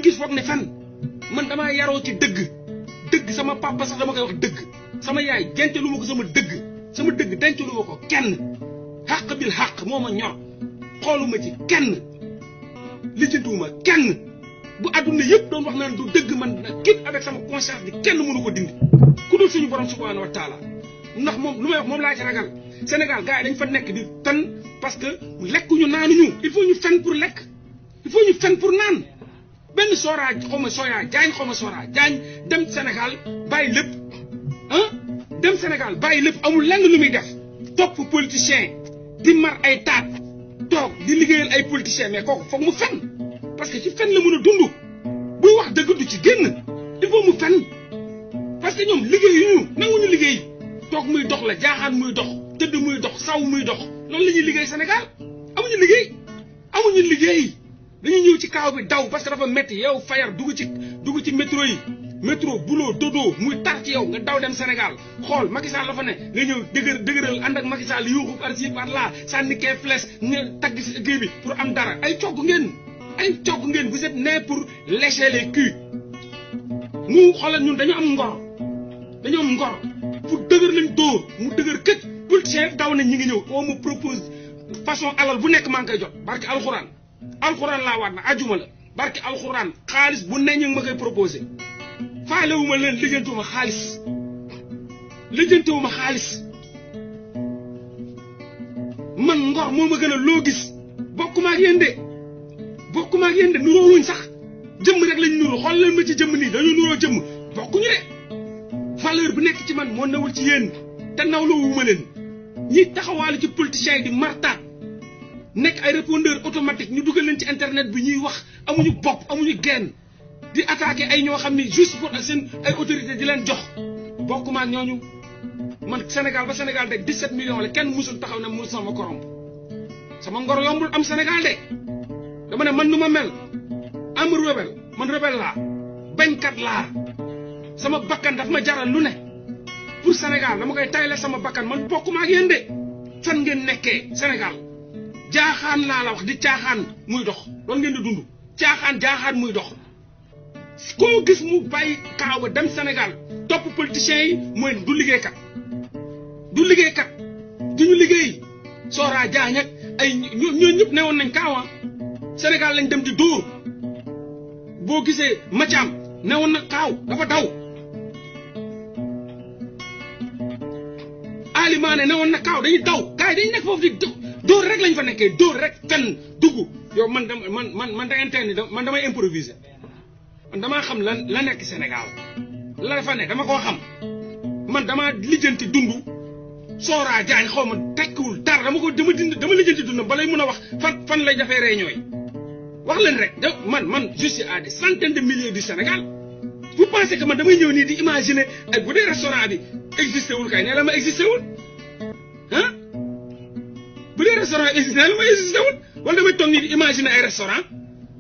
luñ gis foog ne fen man damaa yaroo ci dëgg sama papa sax dama koy wax dëgg sama yaay jente lu ma ko sama dëgg denc lu ma ko kenn xàq bil xàq moo ma ñor xooluma ci kenn lijjantuwuma kenn bu àdduna yëpp doon wax naan du dëgg man na quitte avec sama conscience bi kenn mënu ko dindi ku dul suñu borom subhanahu wa taala ndax moom lu may wax moom laa ci ragal Sénégal gars yi dañ fa nekk di tan parce que lekkuñu naanuñu il faut ñu fen pour lekk il faut ñu fen pour naan benn Sora xaw ma Soya Diagne xaw ma Sora Diagne dem Sénégal bàyyi lépp dem Sénégal bàyyi lépp amul lenn lu muy def topp politicien di mar ay taat toog di liggéeyal ay politiciens mais kooku foog mu fen parce que ci fen la mën a dund buy wax dëgg du ci génn il faut mu fen parce que ñoom liggéeyuñu nanguñu liggéey toog muy dox la jaaxaan muy dox tëdd muy dox saw muy dox loolu la ñuy liggéey Sénégal amuñu liggéey dañuy ñëw ci kaaw bi daw parce que dafa métti yow fayar dugg ci métro yi métro boulot dodo muy tar ci yow nga daw dem Sénégal xool Macky Sall la fa ne nga ñëw dëgëral ànd ak Macky Sall yuuxu par ci par là sànni kee flèche ñu tagg si géej bi pour am dara ay cogg ngeen vous êtes né pour lécher les culs mu xoolal ñun dañu am ngor fu dëgër lañ dóor mu dëgër këj politicien daw nañ ñi ngi ñëw on me propose façon alal bu nekk maa ngi koy jot barke alxuraan laa waat na ajuma la barke alxuraan xaalis bu ne ñu ngi ma koy proposé faalewuma leen lijjantiwuma xaalis man ngor moo ma gën a loo gis bokkuma ak yéen de nuroowuñ sax jëmm rek lañ nuru xool leen ma ci jëmm nii dañu nuroo jëmm bokkuñu de valeur bu nekk ci man moo newul ci yéen te nawloowuma leen ñi taxawaalu ci politiciens yi di martaat nekk ay répondeur automatique ñu dugal leen ci internet bi ñuy wax amuñu bopp amuñu genn di attaquer ay ñoo xam ne juste pour ak seen ay autorité di leen jox bokkuma ak ñooñu man Sénégal ba Sénégal de 17 millions la kenn musul taxaw ne mu sama koromp sama ngor yombul am Sénégal de dama ne man nu ma mel am rebelle man rebelle laa bañkat laa sama bakkan daf ma jaral lu ne pour Sénégal dama koy tayle sama bakkan man bokkuma ak yéen de fan ngeen nekkee Sénégal jaaxaan laa la wax di caaxaan muy dox loolu ngeen di dund jaaxaan muy dox koo gis mu bàyyi kaaw ba dem Sénégal topp politiciens yi mooy du liggéeykat du ñu liggéey Sora Diagne ak ay ñoo ñëpp newoon nañ kaawa Sénégal lañ dem di dóor boo gisee Mathiam newoon na kaaw dafa daw Alimane newoon na kaaw dañuy daw gars yi dañuy nekk foofu di dóor rek lañ fa nekkee dóor rek fenn dugg yow man da interne man damay improviser man damaa xam la nekk Sénégal la dafa ne dama koo xam man damaa lijjanti dund Sora Diagne xaw ma tekkiwul dara dama lijjanti dund balay mun a wax fan lay defee réunion yi wax leen rek man je suis à des centaines de milliers du Sénégal vous pensez que man damay ñëw nii di imaginer ay bu dee restaurant bi existé wul kay nee la ma existé wul ah bu dee restaurant existé nee la ma existé wul wala damay toog nii di imaginer ay restaurant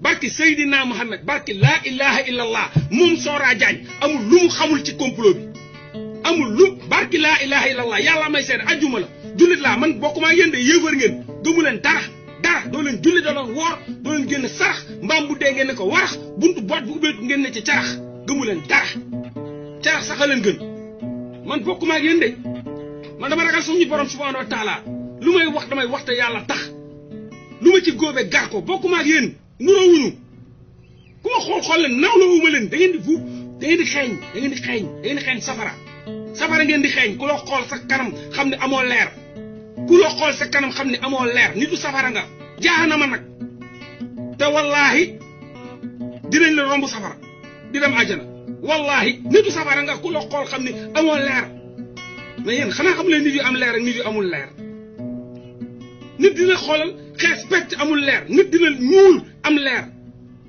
barki Seydina Mohamed barki laa ilaha illallah moom Sora Diagne amul lu mu xamul ci complot bi amul lu barki laa ilaha illallah yàlla may seede ajjuma la jullit laa man bokkuma yéen de yéefar ngeen gëmu leen dara doo leen julli doo leen woor doo leen génn sarax mbaam bu dee ngeen ne ko warax buntu boot bu ubbeetu ngeen ne ci carax gëmu leen dara carax sax a leen gën man bokkuma ak yéen de man dama ragal suñu borom subhanahu wa taala lu may wax damay wax te yàlla tax lu ma ci góobee gar ko bokkuma ak yéen nuroowuñu ku ma xool leen nawloowuma leen da ngeen di xeeñ safara ngeen di xeeñ ku la xool sa kanam xam ne amoo leer nitu safara nga jahanama nag te wallahi dinañ la romb safara di dem àjjana wallahi nitu safara nga ku la xool xam ne amoo leer mais yéen xanaa xam leen nit yu am leer ak nit yu amul leer nit dina xoolal xees pecc amul leer nit dina ñuul am leer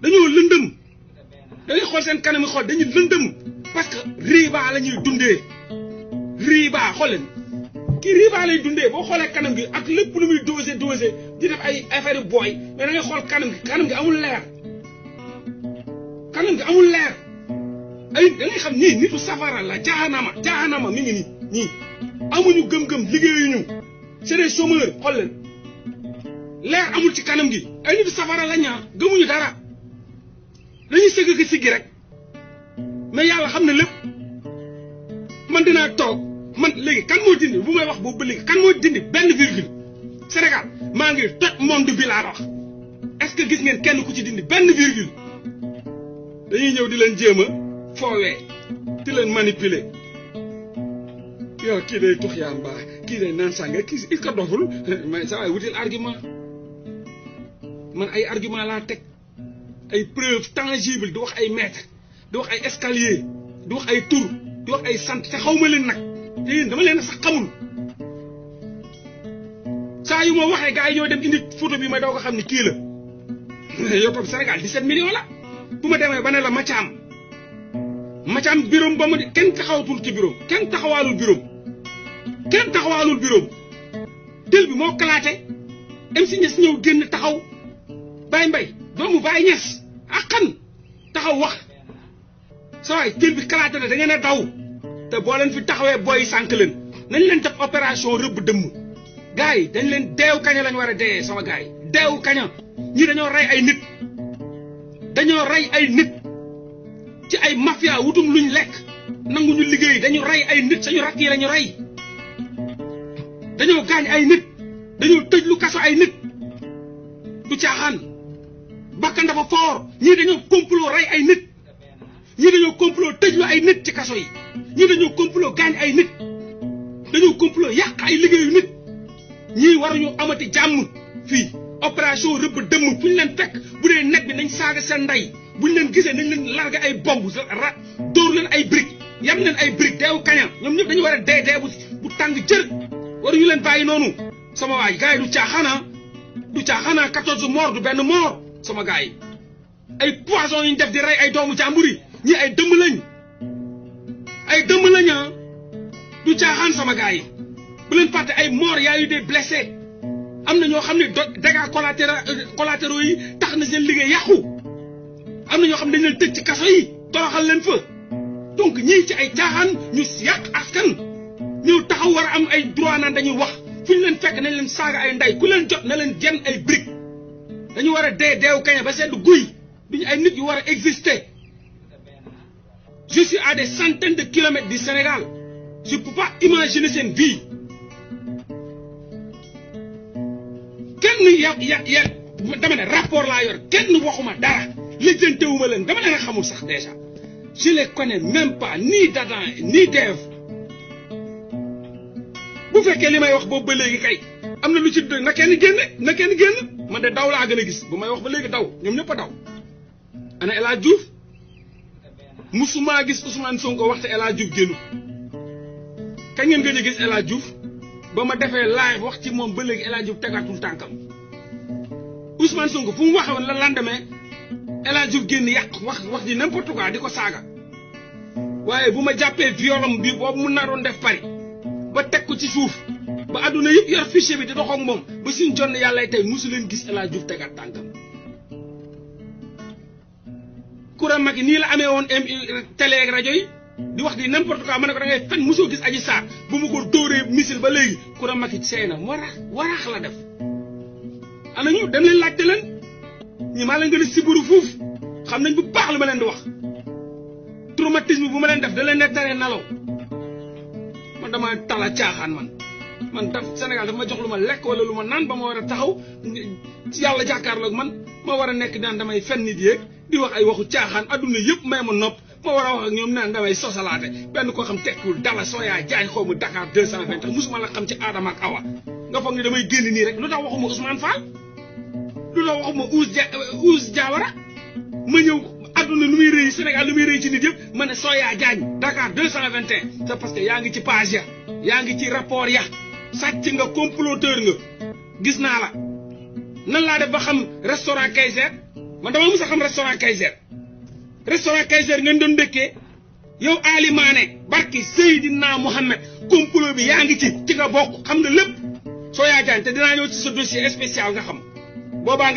dañoo lëndëm da ngay xool seen kanam yi xool dañuy lëndëm parce que riba la ñuy dundee riba xool leen kii riba lay dundee boo xoolee kanam gi ak lépp lu muy dosé di def ay affaire yu booy mais da ngay xool kanam gi amul leer ay da ngay xam nii nitu safara la jahanama mi ngi nii amuñu gëm-gëm liggéeyuñu c'est des chômeurs xool leen leer amul ci kanam gi ay nitu safara la ñaa gëmuñu dara dañuy sëgg ki siggi rek mais yàlla xam na lépp man dinaa toog man léegi kan moo dindi bu may wax boobu ba léegi kan moo dindi benn virgule Sénégal maa ngi toj monde bi laa wax est-ce que gis ngeen kenn ku ci dindi benn virgule dañuy ñëw di leen jéem a foowee di leen manipuler yow kii day tux yaa mbaa kii day naan sànga kii il ko doful mais sa waay wutil argument man ay argument laa teg ay preuve tangible di wax ay mètre di wax ay escalier di wax ay tur di wax ay sant te xaw ma leen nag te yéen dama leen sax xamul saa yu ma waxee gars yi ñoo dem indi photo bi ma doo ko xam ni kii la yow tam Sénégal 17 millions la bu ma demee ba ne la Mathiam bureau ba mu di kenn taxawatul ci bureau kenn taxawaalul bureau dël bi moo kalaate MC Niass ñëw génn taxaw Baye Mbaye doomu Baye Niass ak kan taxaw wax sa waay dël bi kalaate na da ngeen a daw te boo leen fi taxawee booy sànq leen nañ leen def opération rëbb dëmm gars yi dañ leen deew kaña lañ war a deeyee sama gars yi deew kaña ñi dañoo rey ay nit ci ay mafia wutum luñ lekk nangu ñu liggéey dañu rey ay nit sañu rakk yi lañu rey dañoo gaañ ay nit dañoo tëj lu kaso ay nit du caaxaan bakkan dafa foor ñii dañoo complot rey ay nit ñii dañoo complot tëj lu ay nit ci kaso yi ñii dañoo complot gaañ ay nit dañoo complot yàq ay liggéeyu nit ñii waruñu amati jàmm fii opération rëbb dëmm fu ñu leen fekk bu dee net bi nañ saaga seen ndey buñ leen gisee nañ leen largué ay bomb dóor leen ay briques yam leen ay briques deewu kaña ñoom ñëpp dañu war a dee bu tàng jër waruñu leen bàyyi noonu sama waay gars yi du caaxaana 14 morts du benn mort sama gars yi ay poison yu ñu def di rey ay doomu jàmbur yi ñii ay dëmm lañ du caaxaan sama gars yi bu leen fàtte ay morts y a eu des blessés am na ñoo xam ne dégâts collatéraux yi tax na seen liggéey yàqu am na ñoo xam ne dañ leen tëj ci kaso yi toroxal leen fa donc ñii ci ay caaxaan ñu yàq askan ñëw taxaw war a am ay droit naan dañuy wax fu ñu leen fekk nañ leen saaga ay ndey ku leen jot na leen jenn ay briques dañu war a deewu kaña ba sedd guy duñu ay nit yu war a exister je suis à des centaines de kilomètres du Sénégal je peux pas imaginer seen vie kenn dama ne rapport laa yor kenn waxuma dara lijjantewuma leen dama leen a xamul sax déjà je les connais même pas ni d'Adam ni d'Ève bu fekkee li may wax boobu ba léegi kay am na lu ci na kenn génn man de daw laa gën a gis bu may wax ba léegi daw ñoom ñëpp a daw ana El Hadj Diouf musuma gis Ousmane Sonko waxte El Hadj Diouf génnu kañ ngeen gëj a gis El Hadj Diouf ba ma defee live wax ci moom ba léegi El Hadj Diouf tegatul tànkam Ousmane Sonko fu mu waxoon la lendemain El Hadj Diouf génn yàq wax ji n'importe quoi di ko saaga waaye bu ma jàppee violon bi boobu mun naa doon def Paris ba teg ko ci suuf ba àdduna yëpp yor fichier bi di dox ak moom ba suñ jonn yàlla tey mosu leen gis El Hadj Diouf tegaat tànkam Koura Macky nii la amee woon télé ak rajo yi di wax di n'importe quoi ma ne ko da ngay fen mosoo gis Adji Sarr bu ma ko dóoree missile ba léegi Koura Macky seey na waraax la def ana ñu dem leen laajte leen ñi maa leen gën a siburu fuuf xam nañ bu baax lu ma leen di wax traumatisme bu ma leen def da leen ne tere nalaw man dama tala caaxaan man daf Sénégal dafa ma jox lu ma lekk wala lu ma naan ba ma war a taxaw ci yàlla jàkkaarloog man ma war a nekk naan damay fen nit yeeg di wax ay waxu caaxaan adduna yëpp may ma nopp ma war a wax ak ñoom naan damay sosalaate benn koo xam tekkiwul dala sooyaa jaañ xaw ma Dakar 220 tax musuma la xam ci Adama ak Awa nga foog ni damay génn nii rek lu tax waxuma Ousmane Fall lu tax waxuma Ous Diawara ma ñëw adduna nu muy rëy Sénégal lu muy rëy ci nit yëpp ma ne sooyaa jaañ Dakar 221 c'est parce que yaa ngi ci page ya yaa ngi ci rapport ya sàcc nga comploteur nga gis naa la nan laa def ba xam restaurant Kayser man dama mës a xam restaurant Kayser ngeen doon dëkkee yow Ali Mané barki Seydina Mohamed complot bi yaa ngi ci nga bokk xam nga lépp soo yaa jaan te dinaa ñëw ci sa dossier spécial nga xam boobaa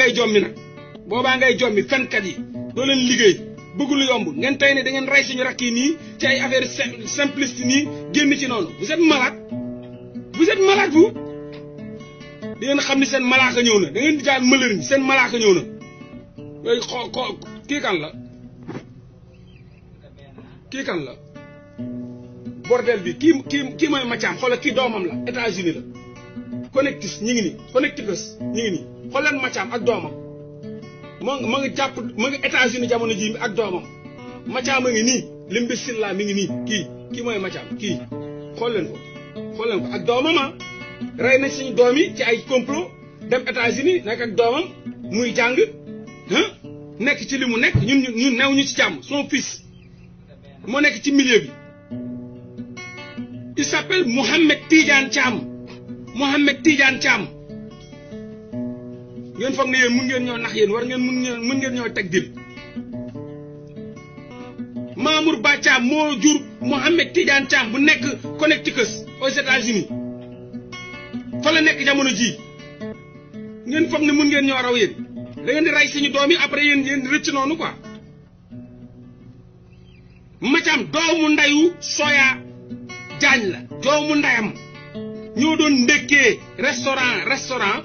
ngay jommi fenkat yi doo leen liggéey bëgg lu yomb ngeen tey ne da ngeen rey suñu rakk yi nii ci ay affaire simpliste nii génn ci noonu vous êtes malade vous di ngeen xam ni seen malaaka ñëw na da ngeen di jaan mëlër ñi seen malaaka ñëw na yooyu kii kan la kii kan la bordel bi kii mooy Mathiam xoolal kii doomam la États-Unis la Connecticut ñi ngi nii Connecticut ñi ngi nii xoolal Mathiam ak doomam ma ngi jàpp ma ngi États-Unis jamono ji ak doomam Mathiam a ngi nii limbi silla mi ngi nii kii mooy Mathiam kii xool leen ko ak doomam rey nañ suñu doom yi ci ay complot dem États-Unis nekk ak doomam muy jàng nekk ci li mu nekk ñun new ñu ci jàmm son fils moo nekk ci milieu bi il s'appelle Mohamed Tidiane Thiam ngeen foog ne yéen mun ngeen ñoo nax yéen war ngeen mun ngeen ñoo teg dil Mamour Ba Thiam moo jur Mohamed Tidiane Thiam bu nekk Connecticut aux États-Unis fa la nekk jamono ji ngeen foog ne mun ngeen ñoo raw yéen da ngeen di rey suñu doom yi après yéen rëcc noonu quoi Mathiam doomu ndayu Soya Diagne la doomu ndayam ñoo doon ndékkee restaurant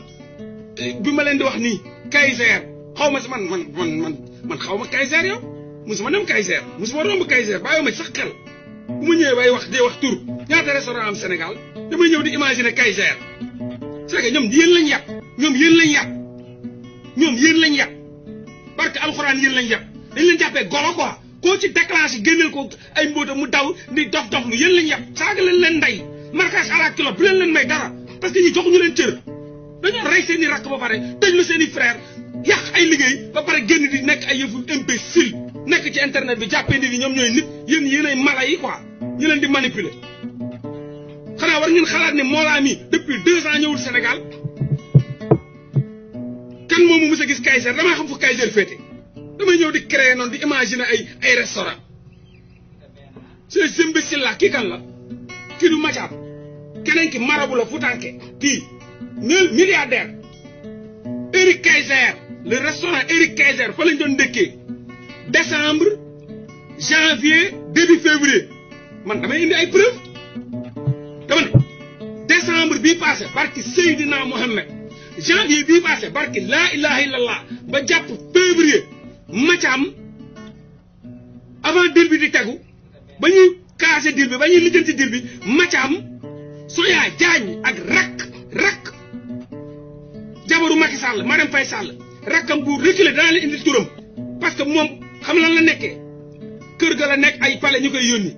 bi ma leen di wax nii Kaiser xaw ma si man xaw ma Kaiser yow musuma dem Kaiser musuma romb Kaiser bàyyi ma sax xel bu ma ñëwee bay wax tur ñaata restaurant am Sénégal damay ñëw di imaginer Kaiser c'est que ñoom yéen lañ yàpp ñoom yéen lañ yàpp barke alxuraan yéen lañ yàpp dañ leen jàppee golo quoi koo ci déclenché génneel ko ay mbóota mu daw ni dof lu yéen lañ yàpp saaga leen ndey marquage à la culotte bu leen may dara parce que ñi joxuñu leen cër dañoo rey seen i rakk ba pare tëj lu seen i frère yàq ay liggéey ba pare génn di nekk ay yëfu imbécile nekk ci internet bi jàppee nit ñi ñoom ñooy nit yéen ay mala yi quoi ñu leen di manipuler xanaa war ngeen xalaat ne Mollah mi depuis 2 ans ñëwul Sénégal kan moomu mës a gis Kaiser damaa xam fu Kaiser féete damay ñëw di créer noonu di imaginer ay restaurant ces imbéciles là kii kan la kii du Mathiam keneen ki marabu la futanke kii milliardaire Eric Kaiser le restaurant Eric Kaiser fa lañ doon dëkkee décembre janvier début février man damay indi ay preuve dama ne décembre bii passé barki Seydina Mohamed janvier bii passé barki laa ilaha illallah ba jàpp février Mathiam avant dil bi di tegu ba ñuy casé dil bi ba ñuy lijjanti dil bi Mathiam Soya Diagne ak rak jabaru Macky Sall Marème Faye Sall rakkam bu reculé danaa leen indi turam parce que moom xam lan la nekkee kër ga la nekk ay palais ñu koy yónni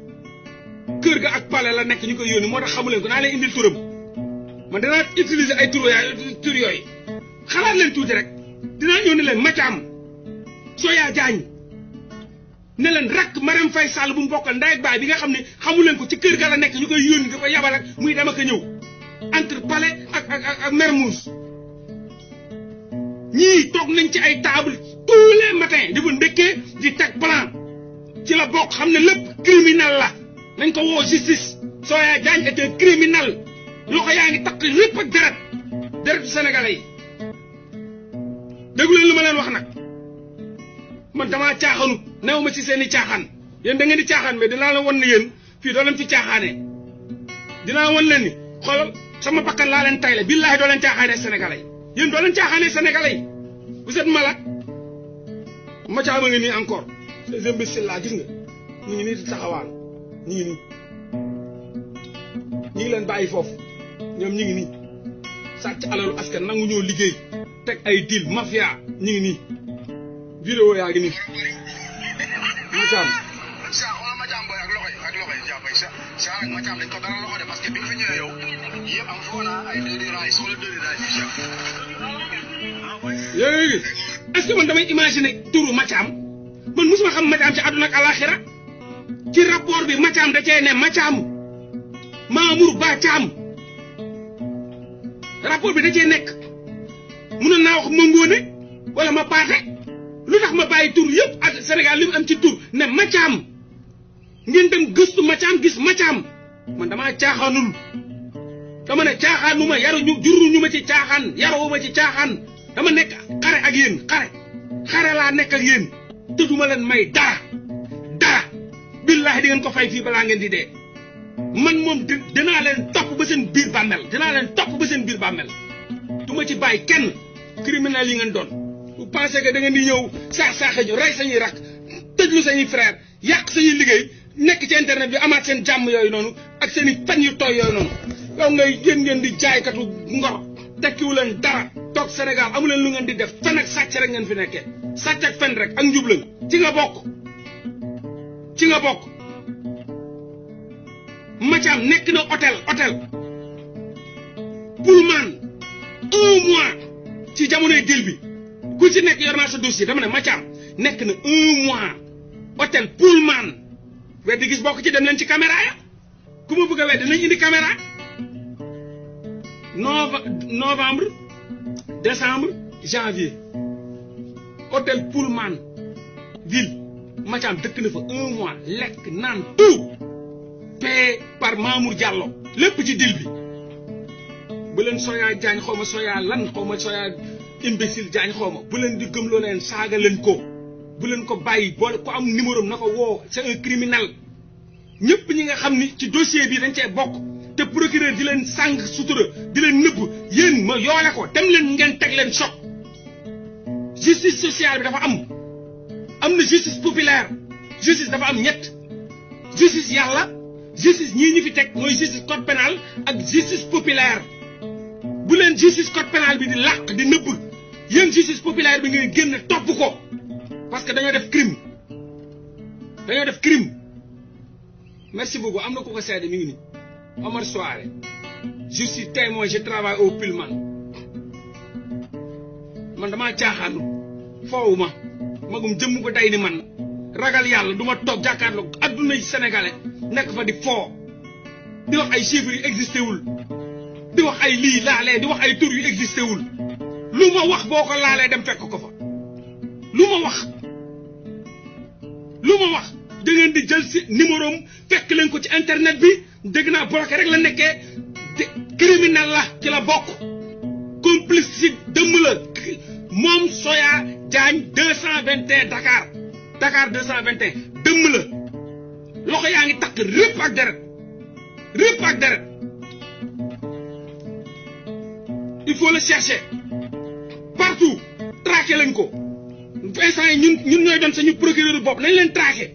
kër ga ak palais la nekk ñu koy yónni moo tax xamu leen ko naa leen indil turam man danaa utiliser ay tur yooyu xalaat leen tuuti rek dinaa ñëw ne leen Mathiam Soya Diagne ne leen rakk Marème Faye Sall bu mu bokkal ndey ak baay bi nga xam ne xamu leen ko ci kër ga la nekk ñu koy yónni di ko yabal ak muy dem ak a ñëw entre palais ak Mermoz ñii toog nañ ci ay table tous les matins di ko ndëkkee di teg plan ci la bokk xam ne lépp criminel la nañ ko woo justice Soya Diagne est un criminel loxo yaa ngi takk lépp ak deretu sénégalais yi déglu leen lu ma leen wax nag man damaa caaxaanut new ma ci seen i caaxaan yéen da ngeen di caaxaan mais dinaa la won ne yéen fii doo leen fi caaxaanee dinaa won leen ni xoolal sama bakkan laa leen tayle billaahi doo leen caaxaanee sénégalais yi yéen doo leen caaxaanee sénégalais yi vous êtes malade Mathiam a ngi nii encore ces imbéciles là gis nga ñu ngi nii di taxawaan ñu ngi nii ñu ngi leen bàyyi foofu ñoom ñu ngi nii sàcc alalu askan nangu ñoo liggéey teg ay deal mafia ñu ngi nii vidéo yaa ngi nii Mathiam Mathiam boy ak loxo yi jàppay sa ak Mathiam dañ ko dara loxo de parce que bi nga fi ñëwee yow yëpp am foo naa ay deux rice wala deux rice yaa ngi est-ce que man damay imaginer turu Mathiam man musuma xam Mathiam ci àdduna ak alaxira ci rapport bi Mathiam da cee ne Mathiam Mamour Ba Thiam rapport bi da cee nekk mënoon naa wax ma ngóone wala ma paate lu tax ma bàyyi tur yëpp ak Sénégal li mu am ci tur ne Mathiam ngeen dem gëstu Mathiam gis Mathiam man damaa caaxaanul dama ne caaxaanu ma juruñu ma ci caaxaan yaroo ma ci caaxaan dama nekk xare ak yéen xare laa nekk ak yéen te duma leen may dara billaahi di ngeen ko fay fii balaa ngeen di dee man moom dinaa leen topp ba seen biir bàmmel du ma ci bàyyi kenn criminel yi ngeen doon vous pensez que da ngeen di ñëw saaxe ñu rey sañuy rak tëjlu sañuy frère yàq sañuy liggéey nekk ci internet bi amaat seen jàmm yooyu noonu ak seen i fen yu tooy yooyu noonu yow ngay ngeen di jaaykatu ngor tekkiwu leen dara toog Sénégal amu leen lu ngeen di def fen ak sàcc rek ngeen fi nekkee sàcc ak fen rek ak njublañ ci nga bokk Mathiam nekk na hôtel Pullman 1 mois ci jamonoy dil bi ku ci nekk yor naa sa dossier dama ne Mathiam nekk na 1 mois hôtel Pullman weddi gis bokk ci dem leen ci caméra ya ku ma bëgg a weddi nañ indi caméra novembre décembre janvier hôtel Pullman ville Mathiam dëkk na fa 1 mois lekk naan tout payé par Mamour Diallo lépp ci dil bi bu leen Soya Diagne xaw ma Soya lan xaw ma Soya imbécile Diagne xaw ma bu leen di gëmloo leen saaga leen ko bu leen ko bàyyi boole ko am numéro am na ko woo c'est un criminel ñëpp ñi nga xam ni ci dossier bi dañ cee bokk te procureur di leen sàng sutura di leen nëbb yéen ma yoole ko dem leen ngeen teg leen choc justice sociale bi dafa am na justice populaire justice dafa am ñett justice yàlla justice ñii ñi fi teg mooy justice code pénal ak justice populaire bu leen justice code pénal bi di làq di nëbb yéen justice populaire bi ngay génn topp ko parce que dañoo def crime merci beaucoup am na ku ko seede mi ngi ni Omar Soare je suis témoin je travaille au Pullman man damaa caaxaanu foowu ma magum jëmm ko day ni man ragal yàlla du ma toog jàkkaarloo adduna yi sénégalais nekk fa di foo di wax ay chiffres yu existé wul di wax ay lii laalee di wax ay tur yu existé wul lu ma wax boo ko laalee dem fekk ko fa lu ma wax da ngeen di jël si numéro am fekk leen ko ci internet bi dégg naa bloqué rek la nekkee criminel la ci la bokk complice si dëmm la moom Soya Diagne 221 Dakar 221 dëmm la loxo yaa ngi takk rëpp ak deret il faut le chercher partout traqué leen ko instant yi ñun ñooy doon sañu procureur bopp nañ leen traqué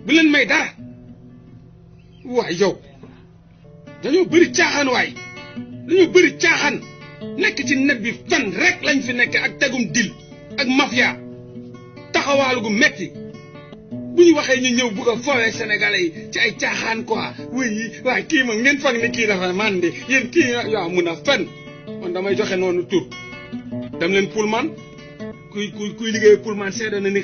bu leen may dara waay yow dañoo bëri caaxaan nekk ci net bi fan rek lañ fi nekk ak tegum dil ak mafia taxawaalu gu metti bu ñu waxee ñu ñëw bugg a foowee sénégalais yi ci ay caaxaan quoi waaye kii ma ngeen fag ni kii dafa man de yéen kii yaa mun a fen man damay joxe noonu tur dem leen Pullman kuy liggéey Pullman seede na ni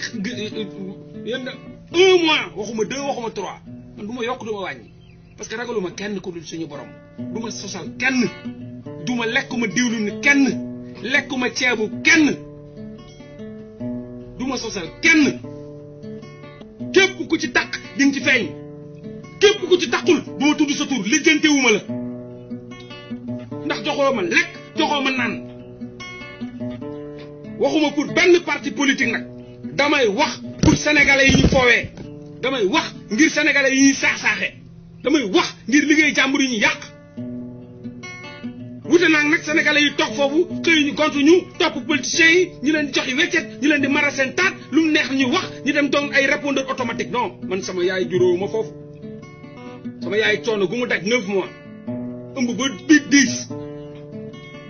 yéen 1 mois waxuma 2 waxuma 3 man du ma yokk du ma wàññi parce que ragaluma kenn ku dul suñu borom du ma sosal kenn du ma lekkuma diwlu ni kenn lekkuma ceebu kenn du ma sosal kenn képp ku ci takk di nga ci feeñ képp ku ci takkul bu ma tudd sa tur lijjantewuma la ndax joxoo ma lekk joxoo ma naan waxuma pour benn parti politique nag damay wax pour sénégalais yi ñu foowee damay wax ngir sénégalais yi ñuy saax-saaxe damay wax ngir liggéey jàmbur yi ñu yàq wute naa nag sénégalais yi toog foofu xëy ñu gontu ñu topp politiciens yi ñu leen di joxi weccet ñu leen di mara seen taat lu mu neex ñu wax ñu dem doon ay répondeur automatique non man sama yaay juróowu ma foofu sama yaay coono gu mu daj 9 mois ëmb ba biit 10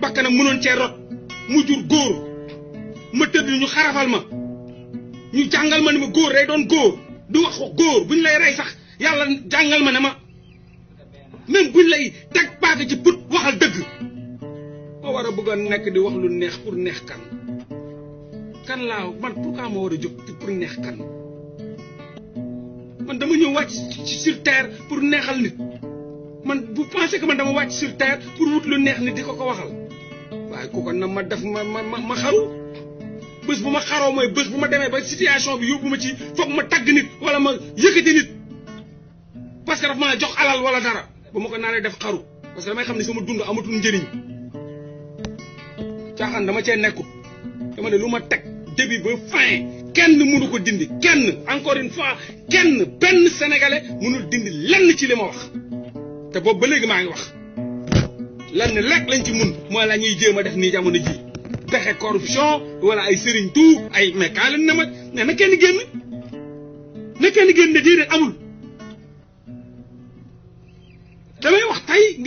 bakkanam mënoon cee rot mu jur góor ma tëdd ñu xarafal ma ñu jàngal ma ne ma góor day doon góor du wax góor buñ lay rey sax yàlla jàngal ma ne ma même buñ lay teg paaka ci put waxal dëgg ma war a bëgg a nekk di wax lu neex pour neex kan laa man pourquoi ma war a jóg pour neex kan man dama ñëw wàcc sur terre pour neexal nit man bu pensez que man dama wàcc sur terre pour wut lu neex nit di ko waxal waaye ku ko na ma def ma xaru bés bu ma xaroo mooy bés bu ma demee ba situation bi yóbbu ma ci foog ma tagg nit wala ma yëkkati nit parce que daf ma jox alal wala dara ba ma ko naanee def xaru parce que damay xam ne sama dund amatul njëriñ caaxaan dama cee nekkut dama ne lu ma teg début ba fin kenn mënu ko dindi kenn encore une fois kenn benn sénégalais mënul dindi lenn ci li ma wax te boobu ba léegi maa ngi wax lenn rek lañ ci mun mooy la ñuy jéem a def nii jamono ji pexe corruption wala ay sëriñ tout ay mais kaa leen ne ma ne na kenn génn ne déedéet amul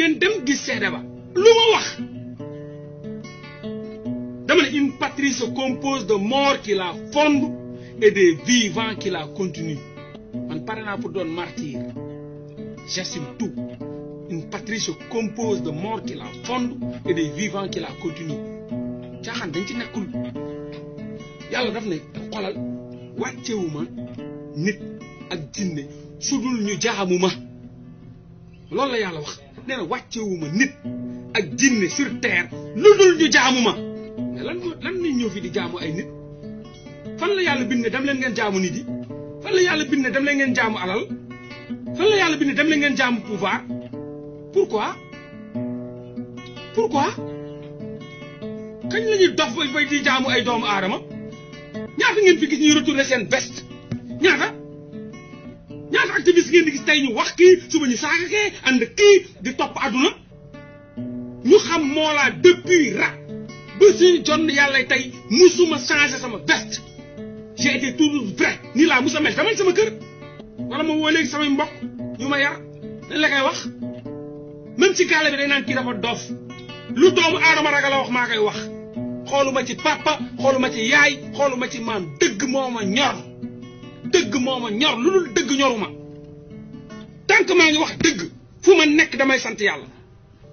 ngeen dem gis seede ba lu ma wax dama ne une patrie se compose de morts qui la fondent et des vivants qui la continuent man pare naa pour doon martyr j'assume tout une patrie se compose de morts qui la fondent et des vivants qui la continuent caaxaan dañ ci nekkul yàlla daf ne xolal wàccewuma nit ak jinne sudul ñu jaamu ma loolu la yàlla wax nee na wàccewuma nit ak jinne sur terre lu dul ñu jaamu ma mais lan lañ ñëw fi di jaamu ay nit fan la yàlla bind ne dem leen ngeen jaamu nit yi fan la yàlla bind ne dem leen ngeen jaamu alal fan la yàlla bind ne dem leen ngeen jaamu pouvoir pourquoi kañ la ñuy dof bay di jaamu ay doomu aadama ñaata ngeen fi gis ñuy retourner seen veste ñaata activiste ngeen di gis tey ñu wax kii suba ñu saaga kee ànd kii di topp àdduna ñu xam moo laa depuis rat ba suñu jonn yàlla tey musuma changé sama veste j'ai été toujours vrai nii laa musa mel demal sama kër wala ma woo léegi samay mbokk ñu ma yar dañ la koy wax même ci gaale bi day naan kii dafa dof lu doomu aadama ragal a wax maa koy wax xooluma ci papa xooluma ci yaay xooluma ci maam dëgg moo ma ñor lu dul dëgg ñoruma tant que maa ngi wax dëgg fu ma nekk damay sant yàlla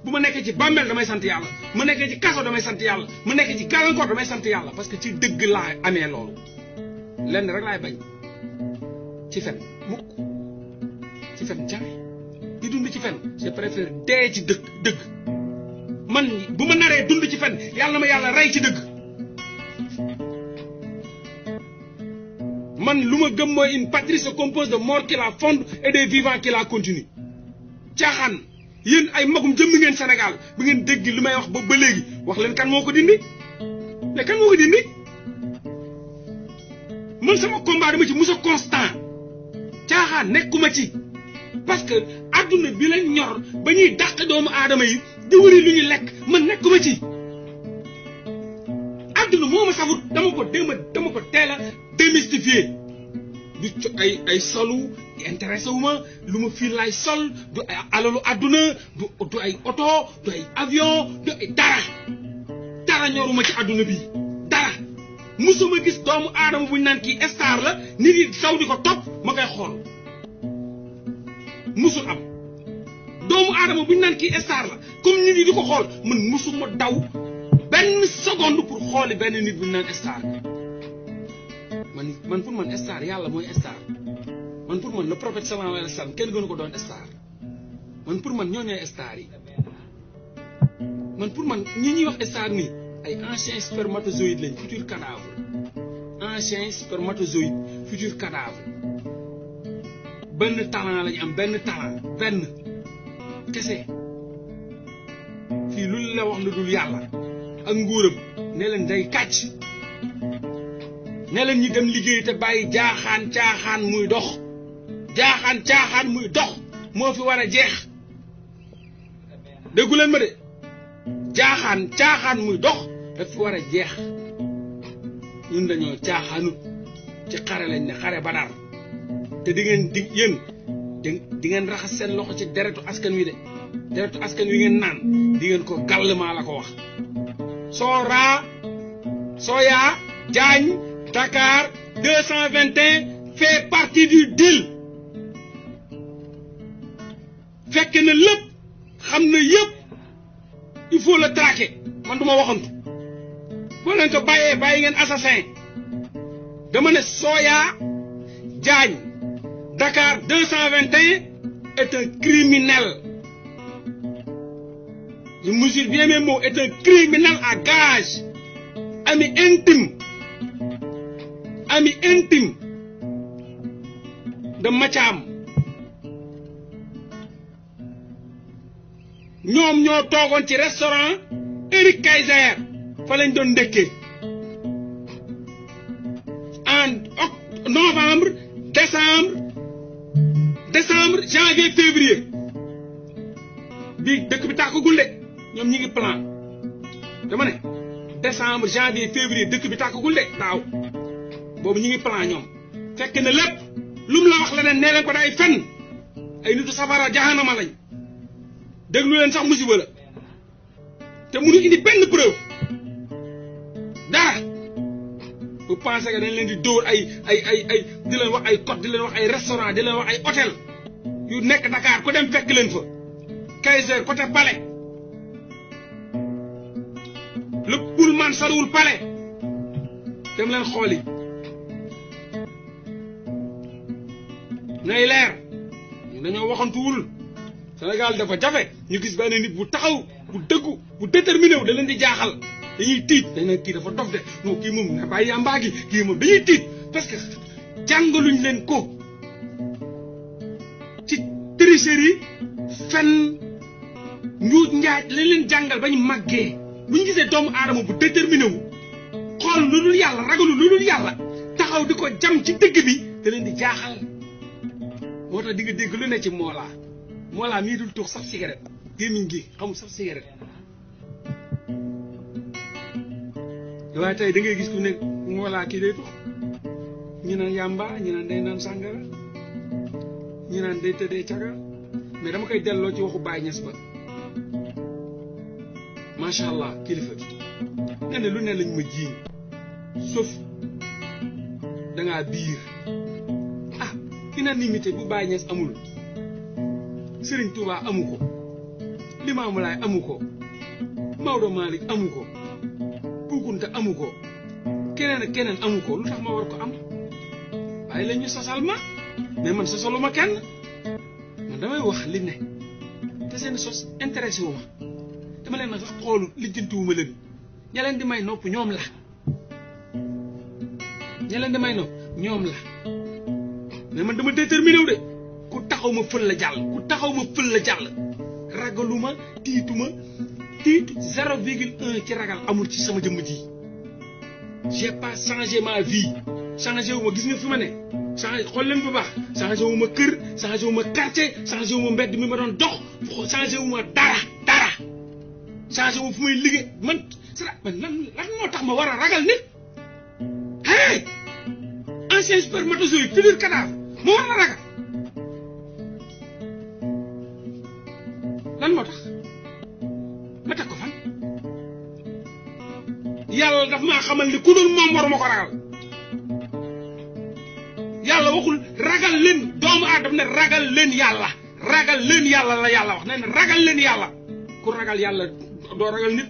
bu ma nekkee ci bàmmeel damay sant yàlla ma nekkee ci kaso damay sant yàlla ma nekkee ci gàllankoor damay sant yàlla parce que ci dëgg laa amee loolu lenn rek laay bañ ci fen mukk ci fen jamais di dund ci fen je préfère dee ci dëgg man bu ma naree dund ci fen yàlla na ma yàlla rey ci dëgg man lu ma gëm mooy une patrie se compose de morts qui la fondent et des vivants qui la continuent caaxaan yéen ay magum jëmm ngeen Sénégal bu ngeen dégg li may wax ba léegi wax leen kan moo ko dindi mais kan moo ko dindi man sama combat dama ci musa constant caaxaan nekkuma ci parce que adduna bi leen ñor ba ñuy dàq doomu aadama yi di wëri lu ñu lekk man nekkuma ci adduna moo ma safut dama ko teel a démystifier du ay solu intéressé wu ma lu ma fii lay sol du ay alalu adduna du ay oto du ay avion du ay dara ñoruma ci adduna bi dara musuma gis doomu aadama buñ naan kii star la nit yi saw di ko topp ma koy xool musul am doomu aadama buñ naan kii star la comme nit yi di ko xool man musuma daw benn seconde pour xooli benn nit buñ naan star man pour man star yàlla mooy star man pour man le prophète sallallahu alayhi wa sallam kenn gënu ko doon star man pour man ñoo ñooy star yi man pour man ñi ñuy wax star nii ay anciens spermatozoïdes lañ futur cadavre anciens spermatozoïdes futur cadavre benn talent lañ am benn kese fii lu la wax lu dul yàlla ak nguuram ne leen day kàcc ne leen ñi dem liggéey te bàyyi caaxaan muy dox moo fi war a jeex déggu leen ma de caaxaan muy dox daf fi war a jeex ñun dañoo caaxaanut ci xare lañ ne xare Badar te di ngeen raxas seen loxo ci deretu askan wi de deretu askan wi ngeen naan di ngeen ko gàll maa la ko wax Soya Diagne Dakar 221 fait partie du deal fekk na lépp xam na yëpp il faut le traquer man duma waxantu boo leen ko bàyyi ngeen assassin dama ne Soya Diagne Dakar 221 est un criminel je mesure bien mes mots, est un criminel à gage ami intime de Mathiam ñoom ñoo toogoon ci restaurant Eric Kaiser fa lañ doon ndékkee en novembre décembre janvier février bi dëkk bi tàkkagul de ñoom ñi ngi plan dama ne décembre janvier février dëkk bi tàkkagul de daaw boobu ñi ngi plan ñoom fekk na lépp lu mu la wax leneen nee leen ko day fen ay nitu safara jahanama lañ déglu leen sax musiba la te mënu indi benn preuve dara bu pensé que dañ leen di dóor ay di leen wax ay code di leen wax ay restaurant di leen wax ay hôtel yu nekk Dakar ku dem fekk leen fa Kaiser côté Palais le Pullman soriwul Palais dem leen xooli nay leer ñu dañoo waxantuwul Sénégal dafa jafe ñu gis benn nit bu taxaw bu dëggu bu déterminé wu da leen di jaaxal dañuy tiit dañ ne kii dafa dof de non kii moom na bàyyi yàmbaa gi kii moom dañuy tiit parce que jàngaluñ leen ko ci tricherie fen njuuj njaaj lañ leen jàngal bañ màggee bu ñu gisee doomu aadama bu déterminé wu xool lu dul yàlla ragalu lu dul yàlla taxaw di ko jam ci dëgg bi da leen di jaaxal moo tax di nga dégg lu ne ci Mollah mii dul tux sax cigarette gémmiñ gi xamul sax cigarette waaye tey da ngay gis ku ne Mollah kii day tux ñu naan yàmba ñu naan day naan sàngara ñu naan day tëddee caga mais dama koy delloo ci waxu Baye Niass ba macha allah kilifa nga ne lu ne lañ ma jiiñ sauf dangaa biir unanimité bu Baye Niass amul Serigne Touba amu ko Limamou Laye amu ko Maodo Malick amu ko Boukounta amu ko keneen ak keneen amu ko lu tax ma war ko am waaye la ñu sosal ma mais man sosaluma kenn man damay wax li ne te seen sos intéressé wu ma dama leen na sax xoolu lijjantiwuma leen ña leen di may nopp ñoom la ña leen di may nopp ñoom la mais man dama déterminé wu de ku taxaw ma fël la jàll ku taxaw ma fël la jàll ragaluma tiituma tiitu 0,1 ci ragal amul ci sama jëmm ji j'ai pas changé ma vie changé wu ma gis nga fi ma ne changé xool leen bu baax changé wu ma kër changé wu ma quartier changé wu ma mbedd mi ma doon dox changé wu ma dara changé wu ma fu may liggéey man lan moo tax ma war a ragal nit hey ancien spermatozoïde futur cadavre ma war a ragal lan moo tax ma teg ko fan yàlla daf maa xamal ni ku dul moom waruma ko ragal yàlla waxul ragal leen doomu aadama ne ragal leen yàlla la yàlla wax ne ragal leen yàlla ku ragal yàlla doo ragal nit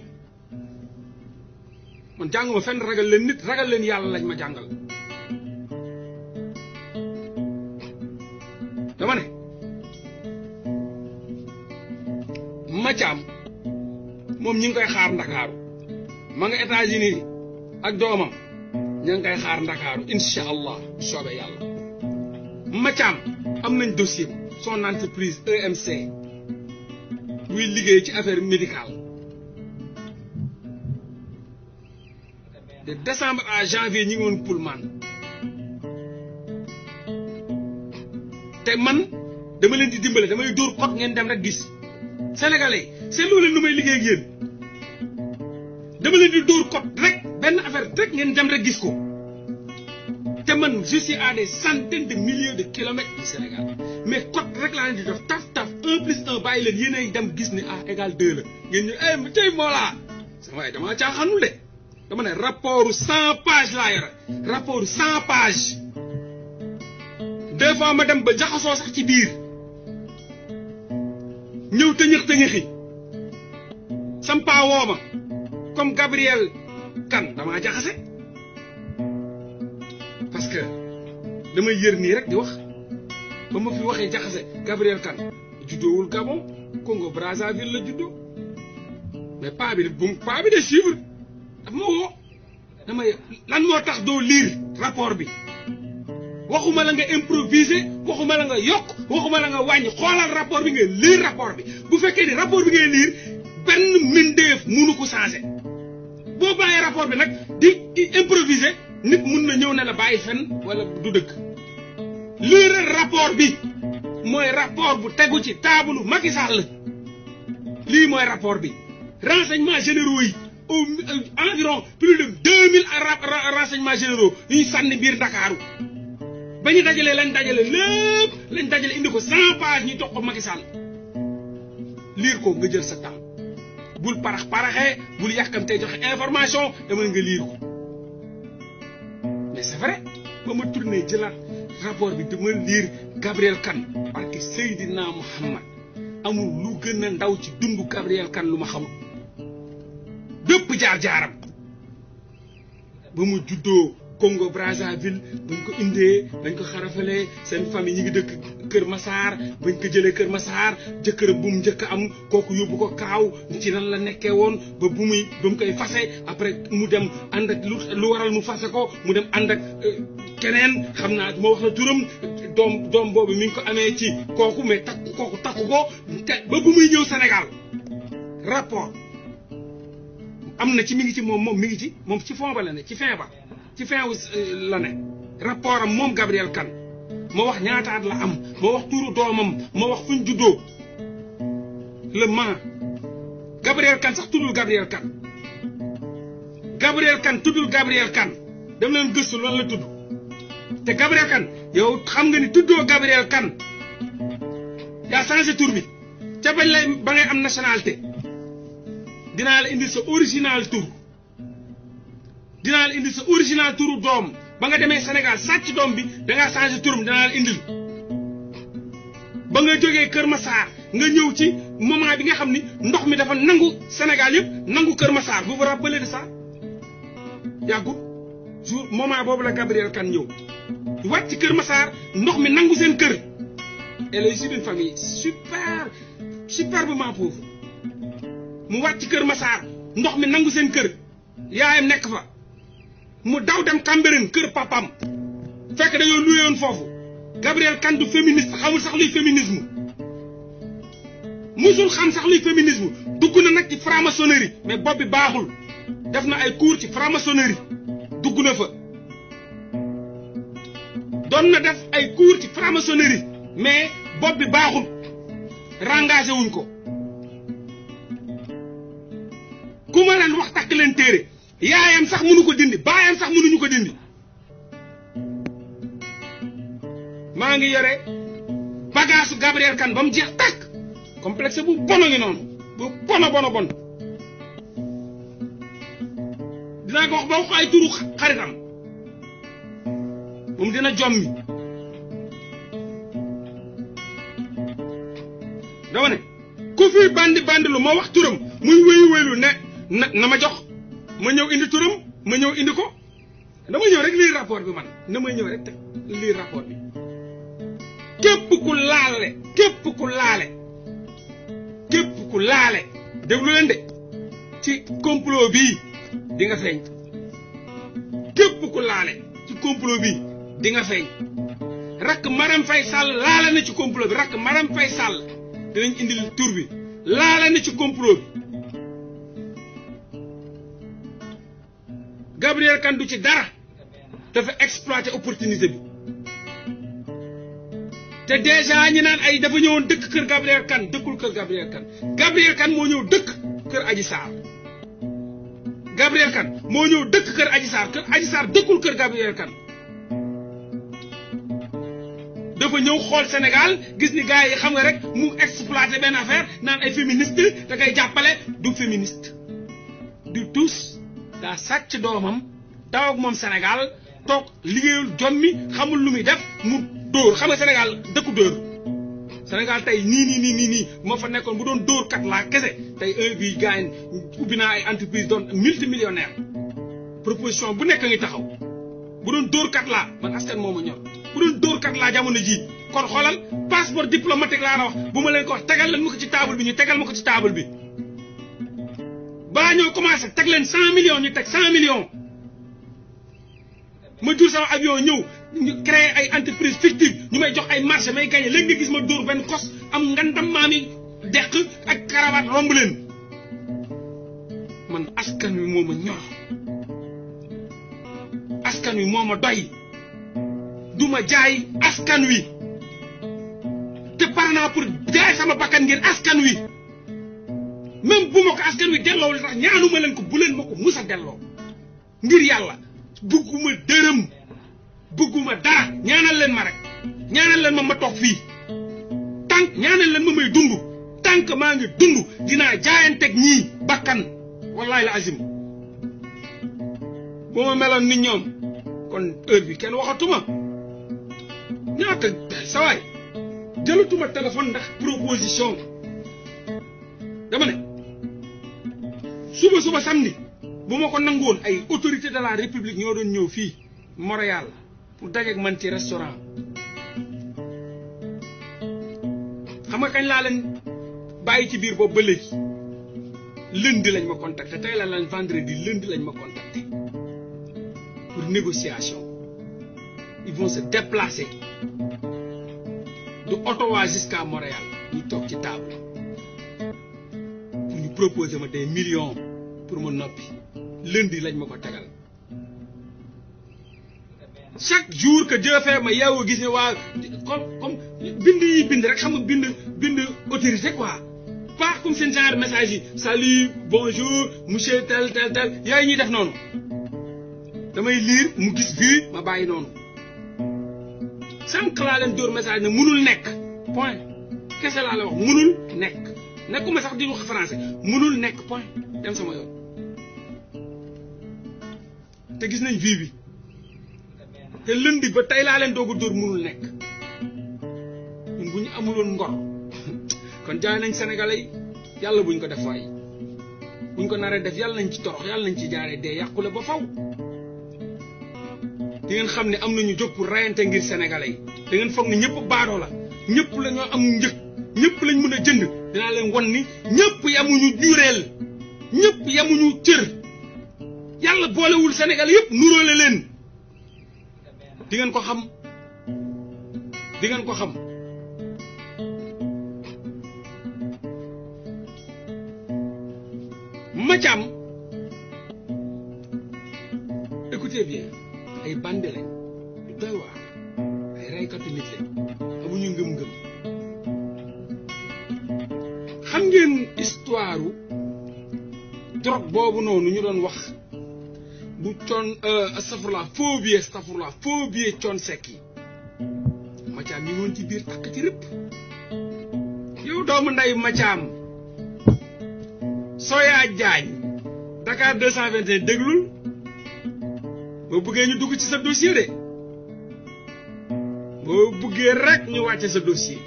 man jànguma fenn ragal leen nit ragal leen yàlla lañ ma jàngal dama ne Mathiam moom ñi ngi koy xaar Ndakaaru ma nga États-Unis ak doomam ña ngi koy xaar Ndakaaru incha allah soobee yàlla Mathiam am nañ dossier son entreprise EMC muy liggéey ci affaire médicale de décembre à janvier ñi ngi woon Pullman te man dama leen di dimbale damay dóor code ngeen dem rek gis sénégalais seetlu leen nu may liggéey ak yéen dama leen di dóor code rek benn affaire rek ngeen dem rek gis ko te man je suis à des centaines de milliers de kilomètres du Sénégal mais code rek laa leen di def taf 1+1 bàyyi leen yéenay dem gis ne A égale 2 la ngeen ñu tey Mollah sama waaye dama caaxaanul de dama ne rapport 100 pages laa yore rapport 100 pages des fois ma dem ba jaxasoo sax ci biir ñëw tëñëxi sampa woo ma comme Gabriel Kane damaa jaxase parce que damay yër nii rek di wax ba ma fi waxee jaxase Gabriel Kane juddoowul Gabon Congo Brazzaville la juddoo mais paa bi de suivre daf ma woo dama lan moo tax doo lire rapport bi waxuma la nga improviser waxuma la nga yokk waxuma la nga wàññi xoolal rapport bi nga lire rapport bi bu fekkee ni rapport bi ngay lire benn mbindeef munu ko changer boo bàyyee rapport bi nag di improviser nit mun na ñëw ne la bàyyi fen wala du dëgg lire rapport bi mooy rapport bu tegu ci taabalu Macky Sall lii mooy rapport bi renseignements généraux yi environ plus de 2000 renseignements généraux yu ñu sànni biir Ndakaaru ba ñu dajalee lañ dajale lépp lañ dajale indi ko 100 pages ñu jox ko Macky Sall lire ko nga jël sa temps bul paraxee bul yàkkamtee joxe information dama nga lire ko mais c'est vrai ba ma tourné jëlaat rapport bi dama lire Gabriel Kane parce que Seydina Muhammad amul lu gën a ndaw ci dundu Gabriel Kane lu ma xamul bépp jaar-jaaram ba mu juddoo Congo Brazzaville bañ ko indee bañ ko xarafalee seen famille ñi ngi dëkk Kër Massar bañ ko jëlee Kër Massar jëkkëram bu mu njëkk am kooku yóbbu ko kaaw ci nan la nekkee woon ba mu koy fase après mu dem ànd ak lu waral mu fase ko mu dem ànd ak keneen xam naa moo wax la turam doom boobu mi ngi ko amee ci kooku mais takku ko ba bu muy ñëw Sénégal rapport am na ci mi ngi ci moom mi ngi ci moom ci fond ba la ne ci fin ba ci fin la ne rapport am moom Gabriel Kane moo wax ñaataat la am moo wax tuuru doomam moo wax fuñ juddoo le man Gabriel Kane sax tuddul Gabriel Kane tuddul Gabriel Kane dem leen gëstu loolu la tudd te Gabriel Kane yow xam nga ni tuddoo Gabriel Kane yaa changé tur bi ca bañ lay ba ngay am nationalité dinaa la indi sa original tur dinaa la indi sa original turu doom ba nga demee Sénégal sàcc doom bi dangaa changé turam dinaa la indil ba nga jógee Kër Massar nga ñëw ci moment bi nga xam ni ndox mi dafa nangu Sénégal yëpp nangu Kër Massar vous vous rappelez de ça yàggut jour moment boobu la Gabriel Kane ñëw wàcc ci Kër Massar ndox mi nangu seen kër elle est issue d'une famille superbement pauvre mu wàcc ci Kër Massar ndox mi nangu seen kër yaayam nekk fa mu daw dem Cambérène kër papam fekk dañoo loué woon foofu Gabriel Kane du féministe xamul sax luy féminisme musul xam sax luy féminisme dugg na nag ci franc-maçonnerie mais bopp bi baaxul def na ay cours ci franc-maçonnerie dugg na fa doon na def ay cours ci franc-maçonnerie mais bopp bi baaxul rengagé wuñ ko ku ma leen wax takk leen téere yaayam sax mënu ko dindi baayam sax mënuñu ko dindi maa ngi yore bagage Gabriel Kane ba mu jeex tàkk complexe bu bono ngi noonu bu bon dinaa ko wax ba wax ay turu xaritam moom dina jommi dama ne ku fi bandi lu ma wax turam muy wéyu ne na ma jox ma ñëw indi turam ma ñëw indi ko dama ñëw rek lire rapport bi man dama ñëw rek lire rapport bi képp ku laale déglu leen de ci complot bii di nga feeñ képp ku laale ci complot bii di nga feeñ rakk Marème Faye Sall laale na ci complot bi rakk Marème Faye Sall dinañ indil tur bi laale na ci complot bi Gabriel Kane du ci dara dafa exploiter opportunité bi te déjà ñi naan ay dafa ñëwoon dëkk kër Gabriel Kane dëkkul kër Gabriel Kane Gabriel Kane moo ñëw dëkk kër Adji Sarr Gabriel Kane moo ñëw dëkk kër Adji Sarr dëkkul kër Gabriel Kane dafa ñëw xool Sénégal gis ni gars yi xam nga rek mu exploiter benn affaire naan ay féministe da koy jàppale du féministe du tous daa sàcc doomam taw ak moom Sénégal toog liggéeyul jommi xamul lu muy def mu dóor xam nga Sénégal dëkku dóor Sénégal tey nii moo fa nekkoon bu doon dóor kat laa kese tey heure bii gars yi ubbi naa ay entreprise doon multimillionnaire proposition bu nekk ngi taxaw bu doon dóor kat laa man askan moo ma ñor bu doon dóor kat laa jamono ji kon xoolal passeport diplomatique laa na wax bu ma leen ko wax tegal leen ma ko ci table bi ñu tegal ma ko ci table bi baa ñoo commencé teg leen 100 millions ñu teg 100 millions ma jur sama avion ñëw ñu créer ay entreprise fictive ñu may jox ay marché may gagné léegi nga gis ma dóor benn kos am ngandam maami deq ak cravate romb leen man askan wi moo ma ñor askan wi moo ma doy du ma jaay askan wi te pare naa pour jaay sama bakkan ngir askan wi même bu ma ko askan wi delloo li tax ñaanuma leen ko bu leen ma ko musa delloo ngir yàlla bëgguma dërëm bëgguma dara ñaanal leen ma rek ñaanal leen ma toog fii tant ñaanal leen ma may dund tant que maa ngi dund dinaa jaayanteeg ñii bakkan wallahi la azim bu ma meloon ni ñoom kon heure bi kenn waxatuma ñaata sa waay jëlatuma téléphone ndax proposition dama ne suba samedi bu ma ko nangu woon ay autorité de la république ñoo doon ñëw fii Montréal pour dajeeg man ci restaurant xam nga kañ laa leen bàyyi ci biir boobu ba léegi lundi lañ ma contacté tey la lan vendredi lundi lañ ma contacté pour négociation ils vont se déplacer de Ottawa jusqu'à Montréal ñu toog ci table pour ñu proposer ma des millions pour ma noppi lundi lañ ma ko tegal chaque jour que Dieu fait ma yeewu gis ne waa comme bind yi bind rek xam nga bind autorité quoi pas comme seen genre message yi salut bonjour monsieur tel yooyu ñuy def noonu damay lire mu gis bii ma bàyyi noonu sànq laa leen dóor message ne munul nekk point kese laa la wax munul nekk nekkuma sax di wax français munul nekk point dem sama yoon te gis nañ vie bi te lundi ba tey laa leen doog a dóor munul nekk ñun bu ñu amuloon ngor kon jaay nañ Sénégalais yi yàlla buñ ko def waay buñ ko naree def yàlla nañ ci torox yàlla nañ ci jaaree dee yàqule ba faw di ngeen xam ne am nañu jóg pour rayante ngir Sénégalais yi da ngeen foog ne ñëpp baadoo la ñëpp la ñoo am njëg ñëpp lañ mën a jënd dinaa leen won ni ñëpp yamuñu jureel ñëpp yamuñu cër yàlla boolewul Sénégal yëpp nuróole leen di ngeen ko xam di ngeen ko xam Mathiam écoutez bien ay bande lañ du doy waar ay reykatu nit lañ amuñu ngëm-ngëm xam ngeen histoire drogue boobu noonu ñu doon wax bu coon astafurlah faux billet coon sekk yi Mathiam mi woon ci biir takk ci rëpp yow doomu nday Mathiam Soya Diagne Dakar 221 déglul boo bëggee ñu dugg ci sa dossier de boo bëggee rek ñu wàcce sa dossier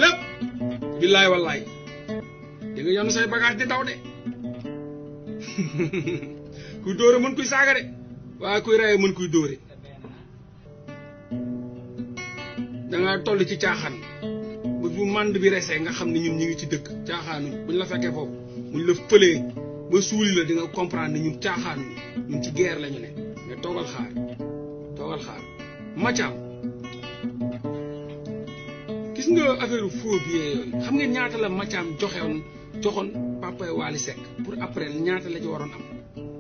lépp billaay wallaay di nga yonu say bagage di daw de kuy dóore mën kuy saaga de waaye kuy reye mën kuy dóore danga toll ci caaxaan bu mànd bi resee nga xam ne ñun ñi ngi ci dëkk caaxaanuñ buñ la fekkee foofu buñ la fëlee ba suuli la di nga comprendre ne ñun caaxaanuñ ñun ci guerre lañu ne mais toogal xaar Mathiam gis nga affaire faux billet yooyu xam ngeen ñaata la Mathiam joxoon Papa Wally Seck pour après ñaata la ci waroon am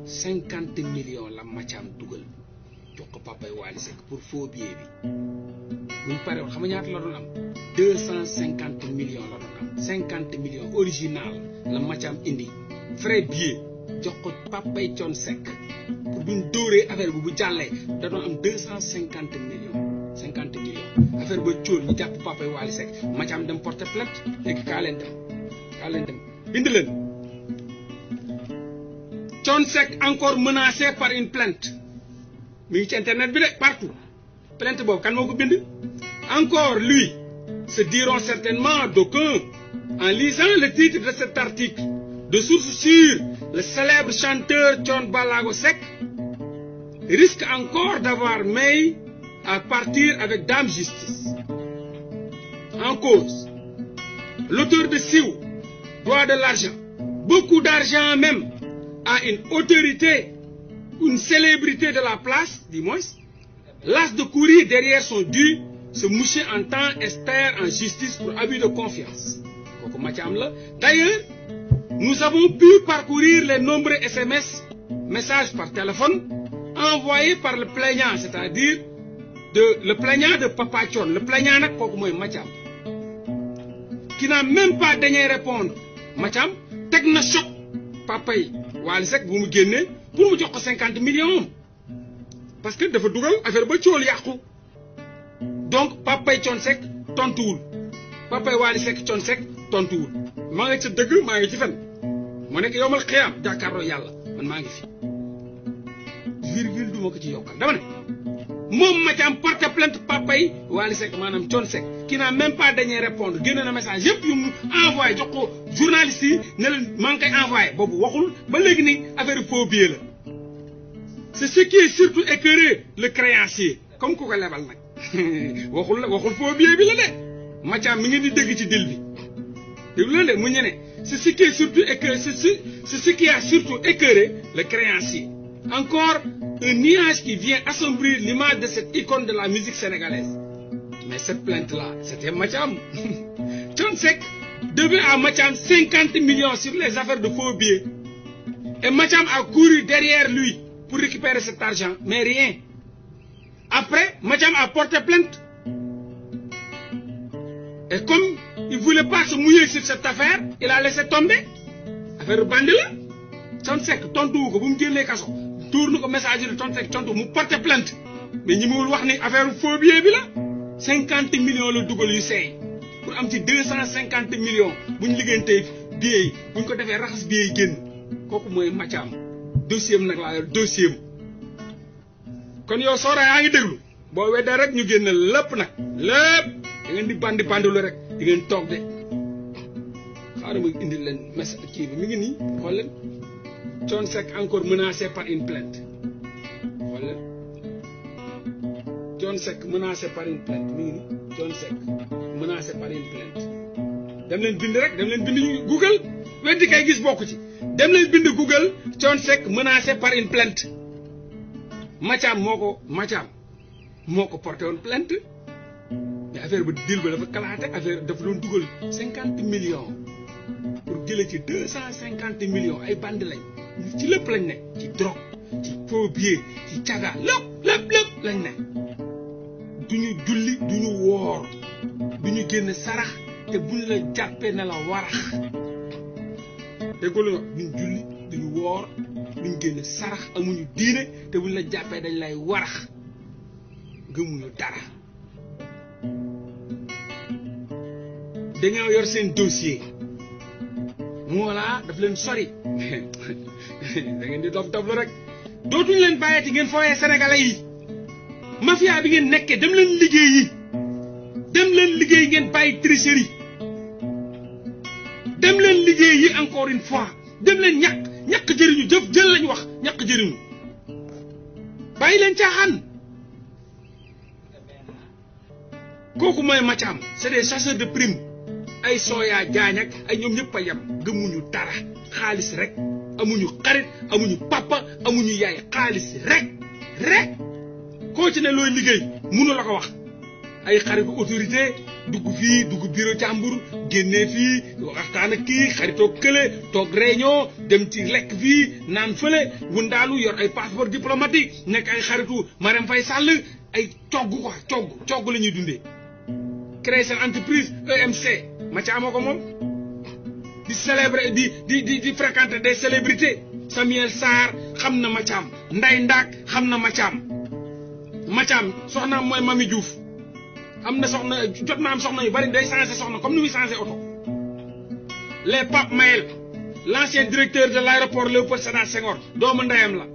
50 millions la Mathiam dugal jox ko Papa Wally Seck pour faux billet bi buñ paree woon xam nga ñaata la doon am 250 millions la doon am 50 millions original la Mathiam indi vrai billet jox ko Papa Thione Seck pour buñ dóoree affaire bi bu jàllee da doon am 250 millions 50 millions affaire ba cóol ñu jàpp Papa Wally Seck Mathiam dem porter plainte léegi kaa leen dem bind leen Thione Seck encore menacé par une plainte mi ngi ci internet bi de partout plainte boobu kan moo ko bind encore lui se diront certainement d'aucuns en lisant le titre de cet article de source sûre le célèbre chanteur Thione Ballago Seck risque encore d'avoir maille à partir avec Dame Justice en cause l'auteur de Siw doit de l'argent beaucoup d'argent même à une autorité une célébrité de la place du moins las de courir derrière son dû ce monsieur entend espère en justice pour abus de confiance kooku Mathiam la d'ailleurs nous avons pu parcourir les nombreux SMS messages par téléphone envoyés par le plaignant c'est-à-dire le plaignant de Papa Thione le plaignant nag kooku mooy Mathiam qui n'a même pas daigné répondre Mathiam teg na choc Papa Wally Seck bu mu génnee pour mu jox ko 50 millions parce que dafa dugal affaire ba cool yàqu donc Papa Thione Seck tontuwul Papa Wally Seck Thione Seck tontuwul maa ngi ci dëgg maa ngi ci fen mu nekk yomal xiyaam jàkkaarloo yàlla man maa ngi fi virgule du ma ko ci yokkal dama ne moom Mathiam porté plainte papay Wally Seck maanaam Thione Seck qui n'a même pas daigné répondre génne na message yëpp yu mu envoyé jox ko journaliste yi ne leen maa ngi koy envoyé boobu waxul ba léegi ni affaire faux billet la c'est ce qui est surtout écœuré le créancier comme ku ko lebal nag waxul faux billet bi la de Mathiam mi ngi di dégg ci dil bi déglu la de mu ñene c'est ce qui est surtout écœuré c'est ce qui a surtout écœuré le créancier. Encore un nuage qui vient assombrir l'image de cette icône de la musique sénégalaise. Mais cette plainte-là, c'était Mathiam. Thione Seck devait à Mathiam 50 millions sur les affaires de faux billets. Et Mathiam a couru derrière lui pour récupérer cet argent, mais rien. Après, Mathiam a porté plainte. Et comme il ne voulait pas se mouiller sur cette affaire, il a laissé tomber. Affaire bande là. Thione Seck tontu ko bu mu génnee kaso. Tourne ko message de Thione Seck tontu mu porté plainte. Mais ñi mu wax ni affaire faux billet bi la. 50 millions la dugal yu seey. Pour am ci 250 millions bu ñu liggéeyantee billets yi bu ñu ko defee raxas billets yi génn. Kooku mooy Mathiam. Dossier nag laa yor dossier kon yow Soda yaa ngi déglu boo weddee rek ñu génne lépp nag lépp da ngeen di bandulu rek di ngeen toog de xaaral ma indil leen message kii bi mi ngi nii xool leen Thione Seck encore menacé par une plainte xool leen Thione Seck menacé par une plainte mi ngi nii Thione Seck menacé par une plainte dem leen bind rek dem leen bind Google weddi kay gis bokku ci dem leen bind Google Thione Seck menacé par une plainte Mathiam moo ko porté woon plainte mais affaire ba dil ba dafa kalaate affaire dafa doon dugal 50 millions pour jëlee ci 250 millions ay bandi lañ ci lépp lañ ne ci drogue ci faux billets ci caga lépp lañ ne duñu julli duñu woor duñu génn sarax te buñ la jàppee ne la warax déggoo la duñu julli duñu woor duñ génn sarax amuñu diine te buñ la jàppee dañ lay warax gëmuñu dara dañoo yor seen dossier moo laa daf leen sori da ngeen di dof lu rek dootuñu leen bàyyeeti ngeen fooyee sénégalais yi mafia bi ngeen nekkee dem leen liggéey ngeen bàyyi tricherie dem leen liggéey yi encore une fois dem leen ñàkk jëriñu jël lañu wax ñàkk jëriñu bàyyi leen caaxaan kooku mooy Mathiam c'est des chasseurs de primes ay Soya Diagne ak ay ñoom ñëpp a yem gëmuñu dara xaalis rek amuñu xarit amuñu papa amuñu yaay xaalis rek koo ci ne looy liggéey mënu la ko wax ay xaritu autorité dugg fii dugg bureau jàmbur génnee fii waxtaan ak kii xaritoo kële toog réunion dem ci lekk fii naan fële wundaalu yor ay passeport diplomatique nekk ay xaritu Marème Faye Sall ay cogg la ñuy dundee créer seen entreprise EMC Mathiam moo ko moom di célébrer di fréquenter des célébrités Samuel Sarr xam na Mathiam Nday Ndaak xam na Mathiam soxnaam mooy Mami Diouf am na soxna jot na am soxna yu bari day changé soxna comme ni muy changé oto les Pape Mayel l'ancien directeur de l'aéroport Léopold Sédar Senghor doomu ndeyam la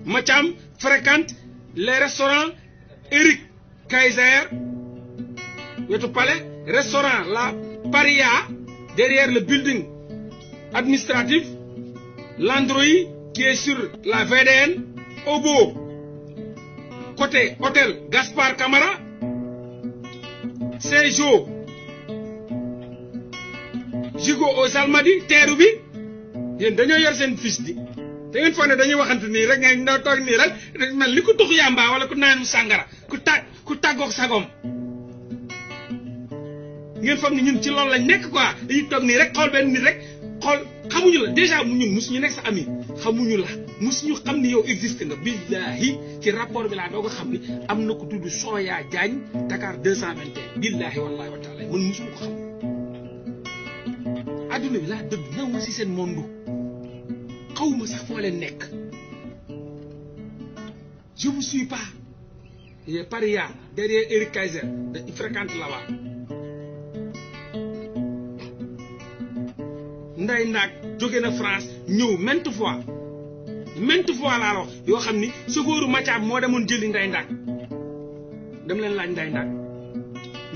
Mathiam fréquente les restaurants Eric Kaiser wetu palais restaurant La Paria derrière le building administratif l'Android qui est sur la VDN Obo côté hôtel Gaspard Camara Sejo Jigo aux Almadies teeru bi yéen dañoo yor seen fils di da ngeen foog ne dañuy waxante nii rek nga ndaw toog nii rek mel ni ku tux yàmba wala ku naan sàngara ku tàggoog sagom ngeen foog ni ñun ci loolu lañ nekk quoi dañuy toog nii rek xool benn nit rek xool xamuñu la déjà ñun musuñu nekk sa ami xamuñu la musuñu xam ni yow existe nga billahi ci rapport bi laa doog a xam ni am na ko tudd Soya Diagne Dakar 221 billahi wallahi wa taala man musuma ko xam adduna bi laa dëgg ñëw ma si seen monde xawma sax foo leen nekk je vous suis pas il est Paria derrière Eric Kaiser il fréquente là-bas Ndeye Ndack jóge na France ñëw maintes fois laa la wax yoo xam ni chauffeuru Mathiam moo demoon jëli Ndeye Ndack dem leen laaj Ndeye Ndack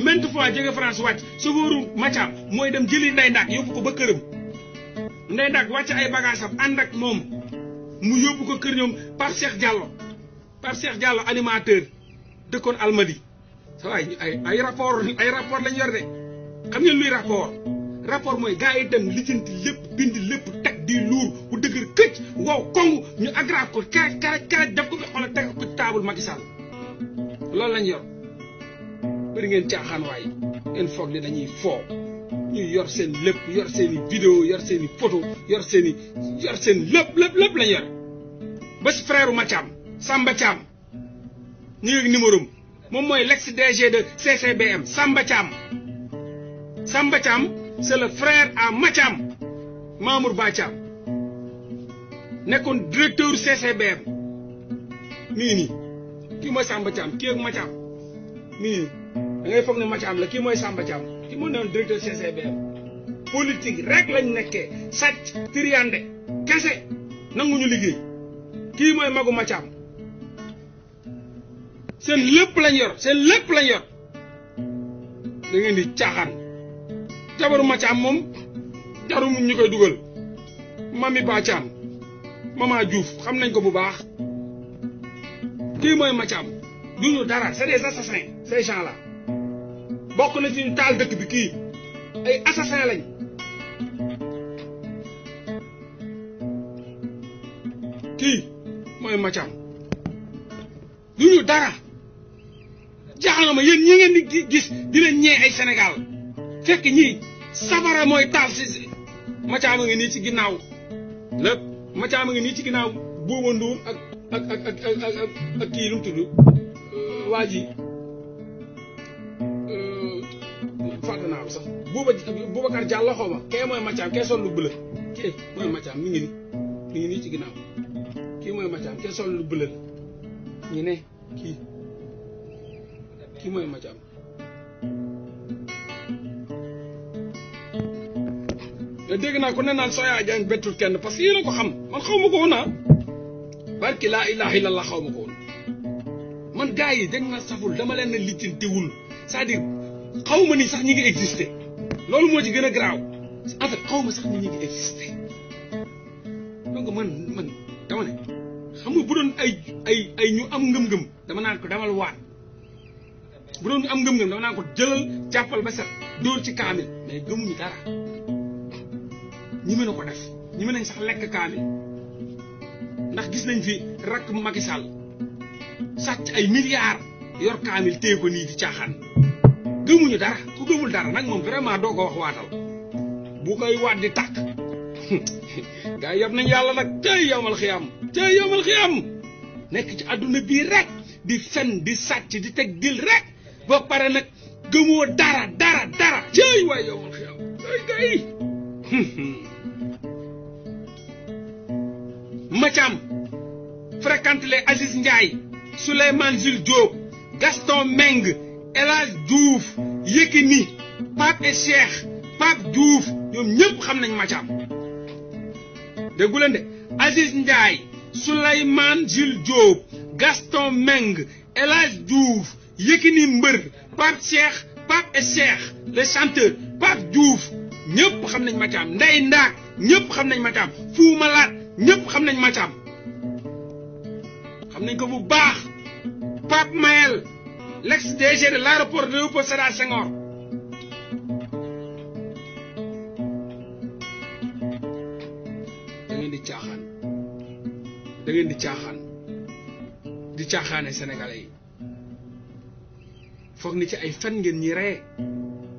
maintes fois jóge France wàcc chauffeuru Mathiam mooy dem jëli Ndeye Ndack yóbbu ko ba këram Ndeye Ndack wàcc ay bagages am ànd ak moom mu yóbbu ko kër ñoom Pape Cheikh Diallo animateur dëkkoon Almadi sa waay ay rapport lañ yor de xam ngeen luy rapport mooy gars yi dem lijjanti lépp bind lépp teg di luur bu dëgër këcc wow kongu ñu aggrave ko karaj def ko fi xoolal teg ko table Macky Sall loolu lañ yor bëri ngeen caaxaan waay ngeen foog ni dañuy foo ñu yor seen lépp yor seen i vidéo yor seen i photo yor seen lépp lañ yor ba si frère Mathiam Samba Thiam ñu ngi numéro moom mooy l'ex DG de CCBM Samba Thiam c'est le frère à Mathiam Mamour Ba Thiam nekkoon directeur CCBM mi ngi nii kii mooy Samba Thiam kii ak Mathiam mi ngi nii da ngay foog ne Mathiam la kii mooy Samba Thiam kii moo nekkoon directeur CCBM politique rek lañ nekkee sàcc triande kese nanguñu liggéey kii mooy magu Mathiam seen lépp lañ yor da ngeen di caaxaan jabaru Mathiam moom jarum ñu koy dugal Mami Ba Thiam Mama Diouf xam nañ ko bu baax kii mooy Mathiam duñu dara c'est des assassins ces gens là bokk na ci ñu taal dëkk bi kii ay assassins lañ kii mooy Mathiam duñu dara jaaxal ma yéen ñi ngeen di gis di leen ñee ay Sénégal fekk ñii safara mooy taal si Mathiam a ngi nii ci ginnaaw lépp Mathiam a ngi nii ci ginnaaw Bouba Ndour ak kii lu mu tudd waa ji fàtte naa ko sax Boubacar Diallo xaw ma kee mooy Mathiam kee sol lu bële kii mooy Mathiam mi ngi nii ci ginnaaw kii mooy Mathiam kee sol lu bële ñu ne kii mooy Mathiam dégg naa ku ne naan Soya Diagne bettul kenn parce que yéen a ko xam man xaw ma ko woon barki laa ilaha illallah xaw ma ko woon man gars yi dañ ma saful dama leen a lijjantiwul c'est-à-dire xaw ma ni sax ñi ngi existé loolu moo ci gën a garaaw en fait xaw ma sax ni ñi ngi existé donc man dama ne xam nga bu doon ay ñu am ngëm-ngëm dama naan ko damal waat bu doon ñu am ngëm-ngëm dama naan ko jëlal jàppal ba set dóor ci kaamil mais gëmuñu dara ñi mën a ko def ñi mën nañ sax lekk kaamil ndax gis nañ fi rakk Macky Sall sàcc ay milliards yor kaamil téye ko nii di caaxaan gëmuñu dara ku gëmul dara nag moom vraiment doo ko wax waatal bu koy waat di tàkk gars yi yab nañ yàlla nag tey yowmal xiyam nekk ci àdduna bii rek di fen di sàcc di teg dil rek ba pare nag gëmoo dara tey waay yowmal xiyam ay gars yi Mathiam fréquente les Aziz Ndiaye Souleymane Jules Diop Gaston Mbengue El Hadj Diouf Yékini Pape et Cheikh Pape Diouf ñoom ñëpp xam nañ Mathiam déggu leen de Aziz Ndiaye Souleymane Jules Diop Gaston Mbengue El Hadj Diouf Yékini mbër Pape et Cheikh le chanteur Pape Diouf ñëpp xam nañ Mathiam Ndeye Ndack ñëpp xam nañ Mathiam Fou Malade ñëpp xam nañ Mathiam xam nañ ko bu baax Pape Mayel l'ex-DG de l'aéroport de Léopold Sédar Senghor da ngeen di caaxaan di caaxaane sénégalais yi foog ni ci ay fen ngeen ñi ree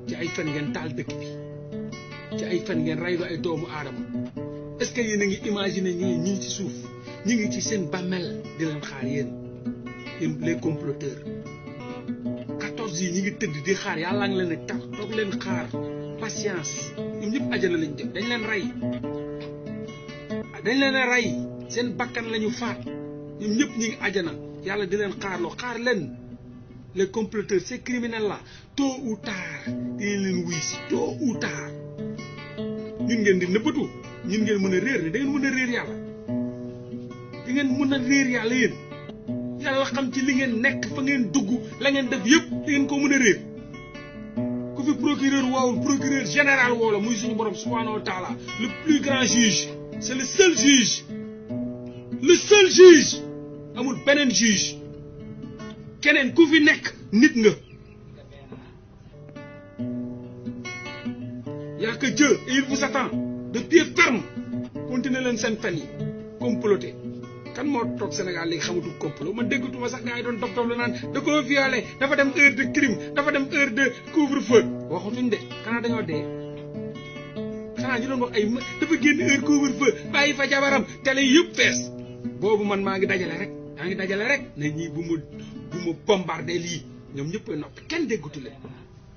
ci ay fen ngeen taal dëkk bi ci ay fen ngeen rey ay doomu aadama est-ce que yéen a ngi imaginer ñi ngi ci suuf ñi ngi ci seen bàmmeel di leen xaar yéen les comploteurs 14 yi ñi ngi tëdd di xaar yàlla ngi leen a tax toog leen xaar patience ñoom ñëpp àjjana lañ jëm dañ leen a rey seen bakkan lañu faat ñoom ñëpp ñi ngi àjjana yàlla di leen xaarloo xaar leen les comploteurs ces criminels là tôt ou tard dinañ leen wuy si tôt ou tard ñun ngeen di nëbbatu ñun ngeen mën a réer ne da ngeen mën a réer yàlla da ngeen mën a réer yàlla yéen yàlla xam ci li ngeen nekk fa ngeen dugg la ngeen def yëpp da ngeen ko mën a réer ku fi procureur woowul procureur général woo la muy suñu borom subhanahu wa taala le plus grand juge c'est le seul juge amul beneen juge keneen ku fi nekk nit nga y'a que Dieu et il vous attend de pied ferme continuer leen seen fen yi comploté kan moo toog Sénégal léegi xamatul complot man déggatuma sax gars yi doon dof la naan da koo violé dafa dem heure de crime dafa dem heure de couvre-feu waxatuñ de xanaa dañoo dee xanaa ñu doon wax ay dafa génn heure couvre-feu bàyyi fa jabaram télé yëpp fees boobu man maa ngi dajale rek ne ñii bu ma bombardé lii ñoom ñëpp a noppi kenn déggatu leen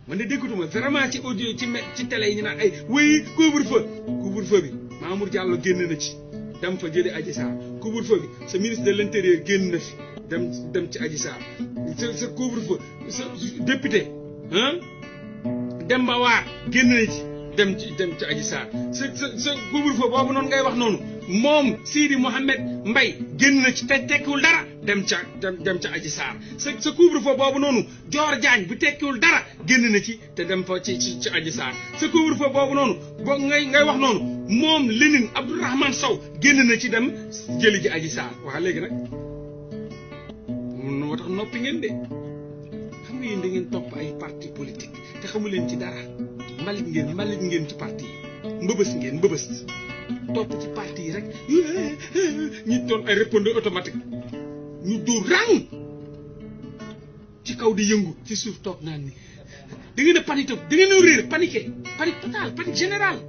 man de déggatuma vraiment ci audio ci télé yi ñu naan ay wéy couvre-feu bi Mamour Diallo génn na ci dem fa jëlee Adji Sarr couvre-feu bi sa ministre de l'intérieur génn na fi dem ci Adji Sarr sa couvre-feu sa député Demba War génn na ci dem ci Adji Sarr sa couvre-feu boobu noonu ngay wax noonu moom Sidi Mohamed Mbaye génn na ci te tekkiwul dara dem ca Adji Sarr sa couvre-feu boobu noonu Dior Diagne bu tekkiwul dara génn na ci te dem fa ci Adji Sarr sa couvre-feu boobu noonu boo ngay wax noonu moom Lénine Abdourahmane Sow génn na ci dem jëli ji Adji Sarr waa léegi nag moo tax noppi ngeen de xam nga yéen da ngeen topp ay parti politique te xamu leen ci dara mbalit ngeen ci parti yi mbëbës topp ci parti yi rek ñi doon ay répondeur automatique ñu dóor rang ci kaw di yëngu ci suuf toog naan ni da ngeen a panique da ngeen a réer panique totale panique générale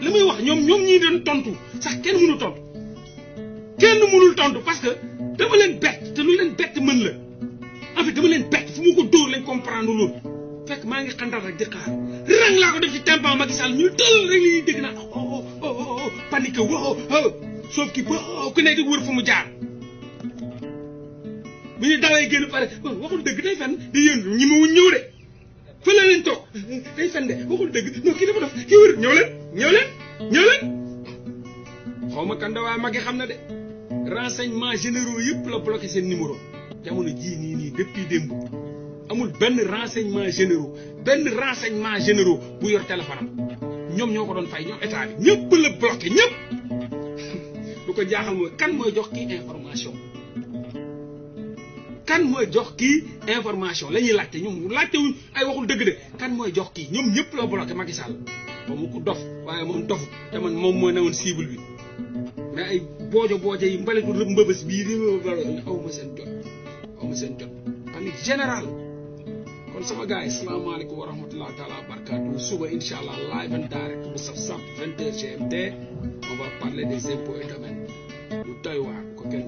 li muy wax ñoom ñii doon tontu sax kenn mënul tontu parce que dama leen bett te lu leen bett mën la en fait dama leen bett fu mu ko dóor lañ comprendre loolu fekk maa ngi xandal rek di xaar rang laa ko def ci tympan Macky Sall ñu tël rek li ñuy dégg naa panique sauf ki ku nekk di wër fu mu jaar bu ñu dawee génn pare waxul dëgg day fen di yéen ñi ma wuñ ñëw de fa la leen toog day fen de waxul dëgg non kii dafa def kii wër ñëw leen xaw ma kan da waa Macky xam na de renseignements généraux yëpp la bloqué seen numéro jamono jii nii depuis démb amul benn renseignement généraux bu yor téléphone am ñoom ñoo ko doon fay ñoom état bi ñëpp la bloqué ñëpp lu ko jaaxal mooy kan mooy jox kii information la ñuy laajte ñoom laajte wuñ ay waxul dëgg de kan mooy jox kii ñoom ñëpp la bloqué Macky Sall ba mu ko dof waaye moom dofu te man moom mooy newoon cible bi mais ay boojo yi mbalitu mbëbës bii di aw ma seen jot panique générale kon sama gars yi salaamaaleykum wa rahmatulah taala wa barakatuh suba incha allah live and direct bu saf 20h GMT on va parler des impôts et domaines lu doy waar ko kenn